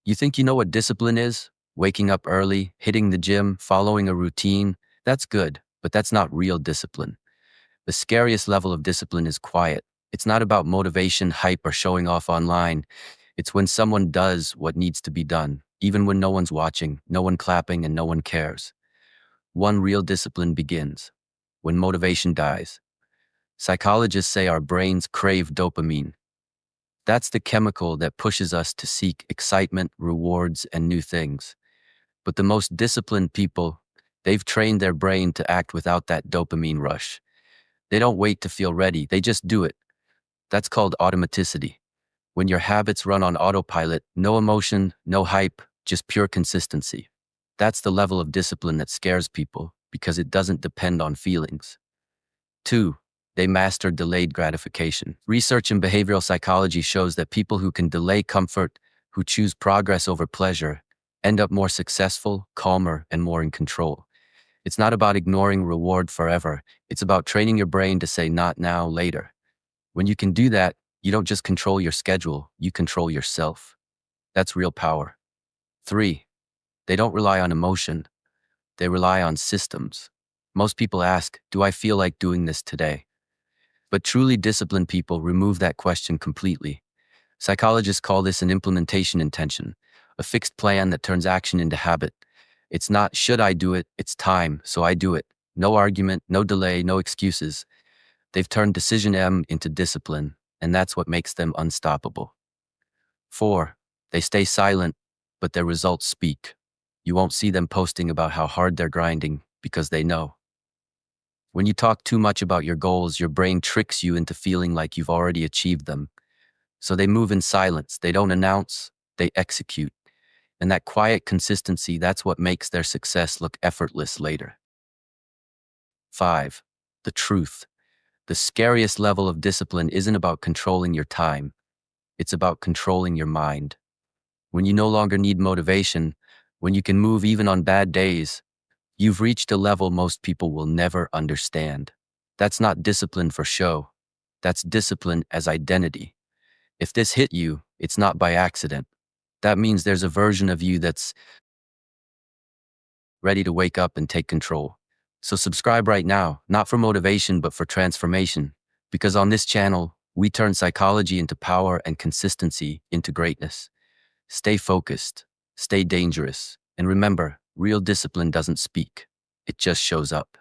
You think you know what discipline is? Waking up early, hitting the gym, following a routine? That's good, but that's not real discipline. The scariest level of discipline is quiet. It's not about motivation, hype, or showing off online. It's when someone does what needs to be done, even when no one's watching, no one clapping, and no one cares. One real discipline begins when motivation dies. Psychologists say our brains crave dopamine. That's the chemical that pushes us to seek excitement, rewards, and new things. But the most disciplined people, they've trained their brain to act without that dopamine rush. They don't wait to feel ready, they just do it. That's called automaticity. When your habits run on autopilot, no emotion, no hype, just pure consistency. That's the level of discipline that scares people because it doesn't depend on feelings. 2. They mastered delayed gratification. Research in behavioral psychology shows that people who can delay comfort, who choose progress over pleasure, end up more successful, calmer, and more in control. It's not about ignoring reward forever. It's about training your brain to say not now, later. When you can do that, you don't just control your schedule, you control yourself. That's real power. 3. They don't rely on emotion. They rely on systems. Most people ask, do I feel like doing this today? But truly disciplined people remove that question completely. Psychologists call this an implementation intention, a fixed plan that turns action into habit. It's not, should I do it? It's time, so I do it. No argument, no delay, no excuses. They've turned decision M into discipline, and that's what makes them unstoppable. 4. They stay silent, but their results speak. You won't see them posting about how hard they're grinding because they know. When you talk too much about your goals, your brain tricks you into feeling like you've already achieved them. So they move in silence. They don't announce, they execute. And that quiet consistency, that's what makes their success look effortless later. 5. The truth. The scariest level of discipline isn't about controlling your time. It's about controlling your mind. When you no longer need motivation, when you can move even on bad days, you've reached a level most people will never understand. That's not discipline for show. That's discipline as identity. If this hit you, it's not by accident. That means there's a version of you that's ready to wake up and take control. So subscribe right now, not for motivation, but for transformation. Because on this channel, we turn psychology into power and consistency into greatness. Stay focused, stay dangerous, and remember, real discipline doesn't speak. It just shows up.